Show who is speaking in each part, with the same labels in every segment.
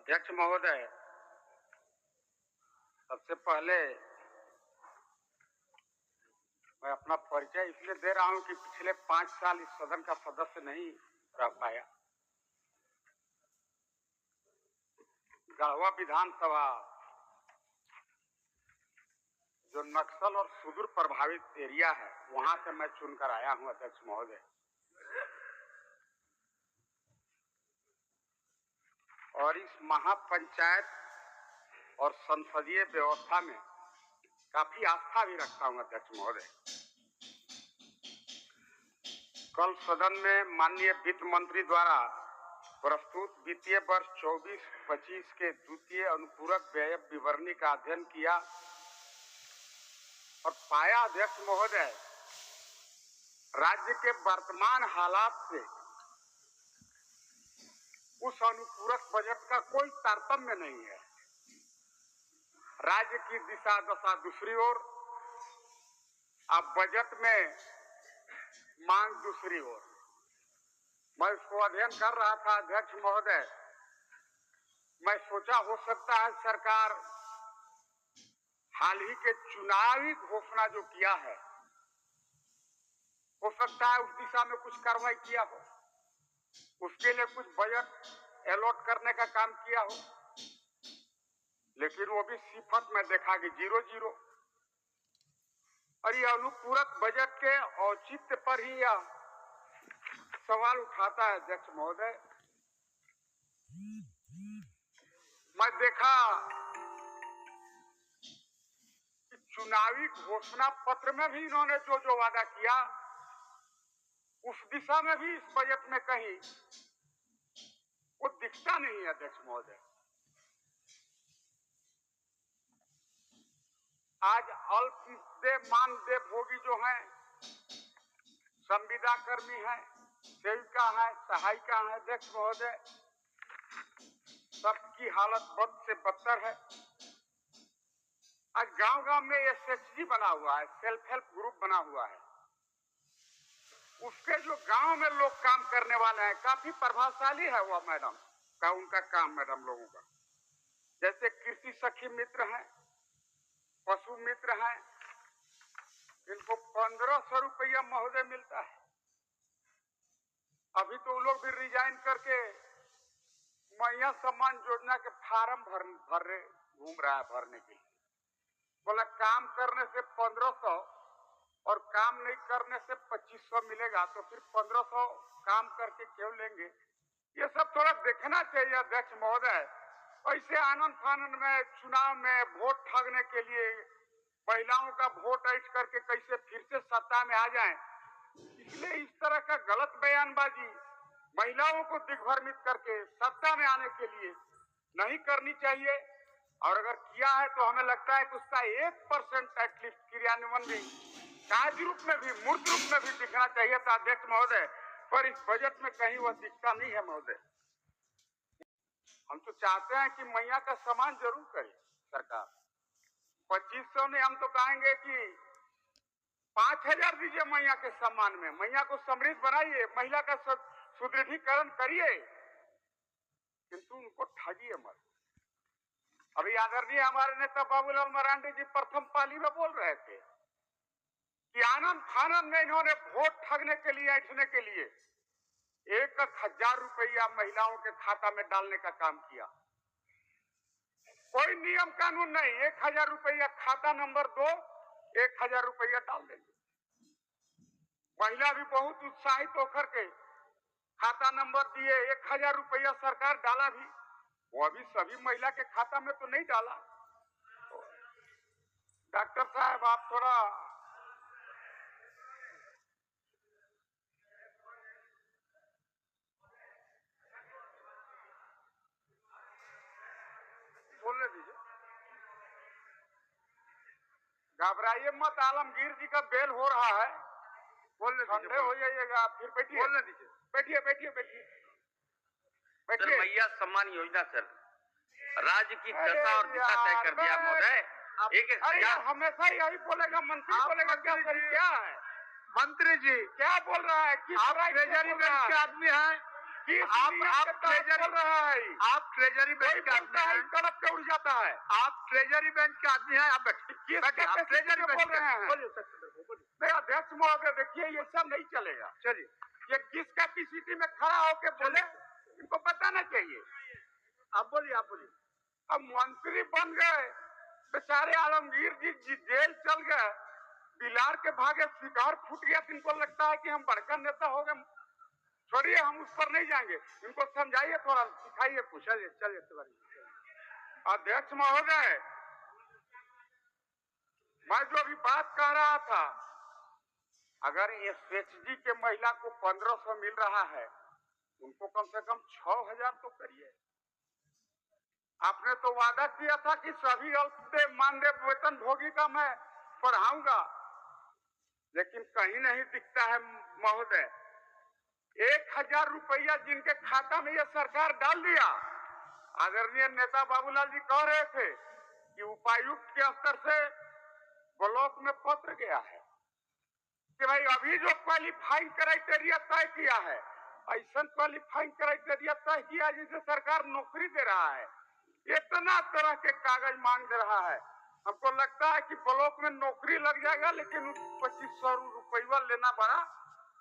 Speaker 1: अध्यक्ष महोदय, सबसे पहले मैं अपना परिचय इसलिए दे रहा हूं कि पिछले 5 साल इस सदन का सदस्य नहीं रह पाया। गढ़वा विधानसभा जो नक्सल और सुदूर प्रभावित एरिया है, वहां से मैं चुनकर आया हूं अध्यक्ष महोदय। और इस महापंचायत और संसदीय व्यवस्था में काफी आस्था भी रखता हूं अध्यक्ष महोदय। कल सदन में माननीय वित्त मंत्री द्वारा प्रस्तुत वित्तीय वर्ष 24-25 के द्वितीय अनुपूरक व्यय विवरणी का अध्ययन किया और पाया अध्यक्ष महोदय, राज्य के वर्तमान हालात से उस अनुपूरक बजट का कोई तारतम्य नहीं है। राज्य की दिशा दशा दूसरी ओर, अब बजट में मांग दूसरी ओर। मैं इसको अध्ययन कर रहा था अध्यक्ष महोदय। मैं सोचा हो सकता है सरकार हाल ही के चुनावी घोषणा जो किया है, हो सकता है उस दिशा में कुछ कार्रवाई किया हो, उसके लिए कुछ बजट अलॉट करने का काम किया हो, लेकिन वो भी सिफत में देखा कि 0-0। और ये अनुपूरक बजट के औचित्य पर ही यह सवाल उठाता है अध्यक्ष महोदय। मैं देखा कि चुनावी घोषणा पत्र में भी इन्होंने जो जो वादा किया, उस दिशा में भी इस बजट में कहीं वो दिखता नहीं है अध्यक्ष महोदय। आज अल्पदेय मानदेय भोगी जो हैं, संविदा कर्मी हैं, सेविका है, सहायिका है अध्यक्ष महोदय, सबकी हालत बद से बदतर है। आज गांव-गांव में एसएचजी बना हुआ है, सेल्फ हेल्प ग्रुप बना हुआ है। उसके जो गांव में लोग काम करने वाले हैं, काफी प्रभावशाली है वो मैडम का, उनका काम मैडम लोगों का। जैसे कृषि सखी मित्र हैं, पशु मित्र हैं, इनको 1500 रुपया महोदय मिलता है। अभी तो वो लोग भी रिजाइन करके मैया सम्मान योजना के फार्म भर घूम रहा है भरने के लिए। बोला काम करने से 1500 और काम नहीं करने से 2500 मिलेगा, तो फिर 1500 काम करके क्यों लेंगे? ये सब थोड़ा देखना चाहिए अध्यक्ष महोदय। ऐसे आनंद फानंद में चुनाव में वोट ठगने के लिए महिलाओं का वोट ऐठ करके कैसे फिर से सत्ता में आ जाएं, इसलिए इस तरह का गलत बयानबाजी महिलाओं को दिग्भ्रमित करके सत्ता में आने के लिए नहीं करनी चाहिए। और अगर किया है तो हमें लगता है कि उसका 1% एटलीस्ट क्रियान्वयन भी काज रूप में भी, मूर्त रूप में भी दिखना चाहिए था अध्यक्ष महोदय, पर इस बजट में कहीं वह दिखता नहीं है महोदय। हम तो चाहते हैं कि मैया का सम्मान जरूर करे सरकार। 2500 ने हम तो कहेंगे कि 5000 दीजिए मैया के सम्मान में, मैया को समृद्ध बनाइए, महिला का सुदृढ़ीकरण करिए, किंतु उनको ठगिए मत। अभी आदरणीय हमारे नेता बाबूलाल मरांडी जी प्रथम पाली में बोल रहे थे कि आनंद फानंद में इन्होंने वोट ठगने के लिए, ऐठने के लिए 1000 रुपया महिलाओं के खाता में डालने का काम किया। कोई नियम कानून नहीं, 1000 रुपया खाता नंबर दो, 1000 रुपया डाल देंगे। महिला भी बहुत उत्साहित होकर के खाता नंबर दिए, 1000 रुपया सरकार डाला भी, वो अभी सभी महिला के खाता में तो नहीं डाला। तो डॉक्टर साहब आप थोड़ा बोलने दीजिए, घबराइए मत। आलमगीर जी का बेल हो रहा है, बोलने ठंडे हो जाइएगा, फिर बैठिए, बोलने दीजिए, बैठिए बैठिए बैठिए बैठिए। मैया सम्मान योजना सर राज्य की दशा और दिशा तय कर दिया महोदय। हमेशा यही बोलेगा मंत्री, बोलेगा क्या है मंत्री जी क्या बोल रहा है? आप ट्रेजरी बैंक के आदमी हैं, किस
Speaker 2: आप
Speaker 1: नियम के तहत
Speaker 2: ट्रेजरी
Speaker 1: बोल रहा है?
Speaker 2: आप ट्रेजरी बेंच के आदमी हैं,
Speaker 1: तड़प के उड़ जाता है।
Speaker 2: आप ट्रेजरी बेंच के आदमी हैं, आप बैठिए, आप ट्रेजरी बेंच
Speaker 1: बोल रहे हैं।
Speaker 2: बोलिए सर, बोलिए।
Speaker 1: नहीं अध्यक्ष महोदय, देखिए ये सब नहीं चलेगा।
Speaker 2: चलिए,
Speaker 1: ये किस कैपेसिटी में खड़ा होके बोले, इनको बताना चाहिए।
Speaker 2: आप बोलिए।
Speaker 1: अब मंत्री बन गए, बेचारे आलमगीर जी जेल चल गए, बिलार के भागे शिकार फूट गया, तो इनको लगता है कि हम बड़का नेता हो गए। छोड़िए, हम उस पर नहीं जाएंगे, इनको समझाइए, थोड़ा सिखाइए कुछ।
Speaker 2: चलिए।
Speaker 1: अध्यक्ष महोदय, मैं जो भी बात कह रहा था, अगर एसएचजी के महिला को 1500 मिल रहा है, उनको कम से कम 6000 तो करिए। आपने तो वादा किया था कि सभी अल्पदेय मानदेय वेतन भोगी का मैं पढ़ाऊंगा, लेकिन कहीं नहीं दिखता है महोदय। 1000 रुपया जिनके खाता में यह सरकार डाल दिया। आदरणीय नेता बाबूलाल जी कह रहे थे कि उपायुक्त के स्तर से ब्लॉक में पत्र गया है कि भाई अभी जो क्वालिफाइंग क्राइटेरिया तय किया है, ऐसा क्वालिफाइंग क्राइटेरिया तय किया जिसे सरकार नौकरी दे रहा है, इतना तरह के कागज मांग दे रहा है। हमको लगता है कि ब्लॉक में नौकरी लग जाएगा, लेकिन 2500 रुपया लेना बड़ा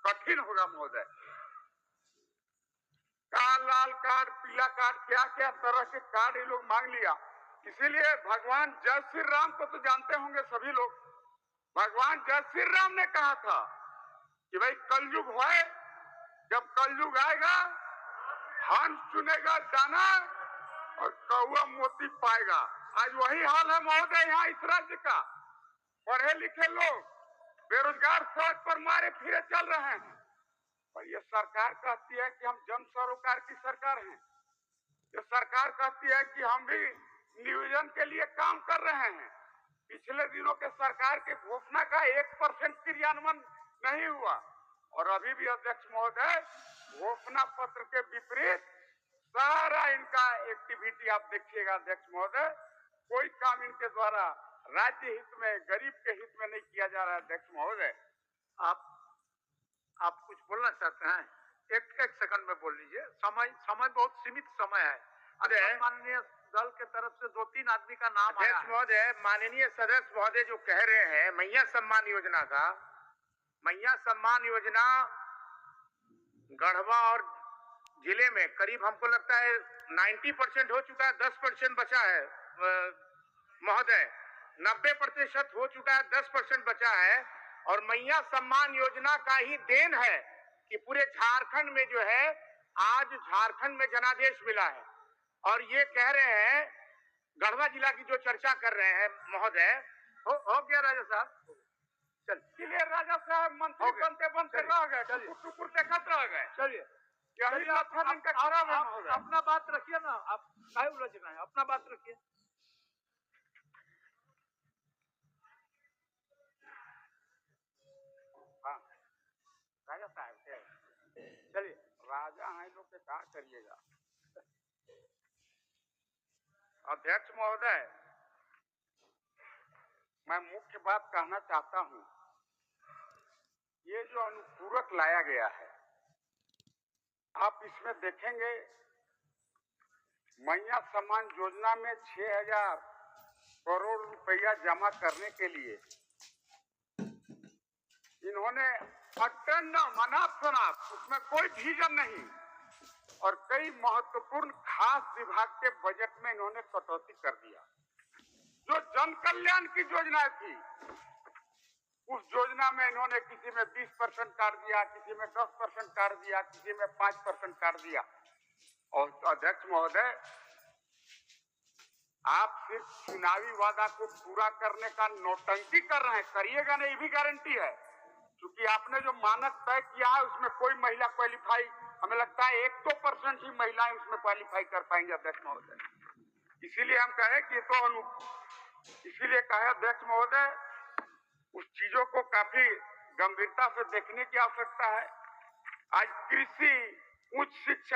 Speaker 1: कठिन होगा महोदय। लाल कार्ड, पीला कार्ड, क्या क्या तरह के कार्ड ये लोग मांग लिया। इसीलिए भगवान जय श्री राम को तो जानते होंगे सभी लोग। भगवान जय श्री राम ने कहा था कि भाई कलयुग है, जब कलयुग आएगा हंस चुनेगा दाना और कौआ मोती पाएगा। आज वही हाल है महोदय यहाँ इस राज्य का। पढ़े लिखे लोग बेरोजगार सड़क पर मारे फिरे चल रहे हैं, और ये सरकार कहती है कि हम जन सरोकार की सरकार हैं। ये सरकार कहती है कि हम भी नियोजन के लिए काम कर रहे हैं। पिछले दिनों के सरकार के घोषणा का 1% क्रियान्वयन नहीं हुआ, और अभी भी अध्यक्ष महोदय घोषणा पत्र के विपरीत सारा इनका एक्टिविटी आप देखिएगा अध्यक्ष महोदय। कोई काम इनके द्वारा राज्य हित में, गरीब के हित में नहीं किया जा रहा है अध्यक्ष महोदय।
Speaker 2: आप कुछ बोलना चाहते हैं? एक सेकंड में बोल लीजिए, समय बहुत सीमित समय है। अरे माननीय दल के तरफ से 2-3 आदमी का नाम आया है।
Speaker 3: महोदय, माननीय सदस्य महोदय जो कह रहे हैं मैया सम्मान योजना का, मैया सम्मान योजना गढ़वा और जिले में करीब हमको लगता है 90% हो चुका है, 10% बचा है महोदय। 90% हो चुका है, 10% बचा है। और मैया सम्मान योजना का ही देन है कि पूरे झारखंड में जो है आज झारखंड में जनादेश मिला है। और ये कह रहे हैं गढ़वा जिला की जो चर्चा कर रहे हैं महोदय,
Speaker 2: हो गया राजा साहब।
Speaker 1: चल क्लियर राजा साहब, मंत्री बनते बनते रह गए, टुकुर देखत रह गए।
Speaker 2: चलिए,
Speaker 1: यही लक्षण इनका खराब है महोदय।
Speaker 2: अपना बात रखिए ना, आप काहे उलझ रहे हैं, अपना बात रखिए।
Speaker 1: हाँ राजा साहब, चलिए राजा हैं लोग के क्या करिएगा। अध्यक्ष महोदय, मैं मुख्य बात कहना चाहता हूं, ये जो अनुपूरक लाया गया है, आप इसमें देखेंगे मैया सम्मान योजना में 6000 करोड़ रुपया जमा करने के लिए इन्होंने अनाप उसमें कोई विजन नहीं, और कई महत्वपूर्ण खास विभाग के बजट में इन्होंने कटौती कर दिया। जो जन कल्याण की योजना थी, उस योजना में इन्होंने किसी में 20% काट दिया, किसी में 10% काट दिया, किसी में 5% काट दिया। और अध्यक्ष महोदय, आप सिर्फ चुनावी वादा को पूरा करने का नौटंकी कर रहे हैं, करिएगा नहीं, ये भी गारंटी है। क्योंकि आपने जो मानक तय किया है उसमें कोई महिला क्वालिफाई, हमें लगता है 1-2% ही महिलाएं उसमें क्वालिफाई कर पाएंगे अध्यक्ष महोदय। इसीलिए हम कहे कि इसीलिए कहे अध्यक्ष महोदय, उस चीजों को काफी गंभीरता से देखने की आवश्यकता है। आज कृषि, उच्च शिक्षा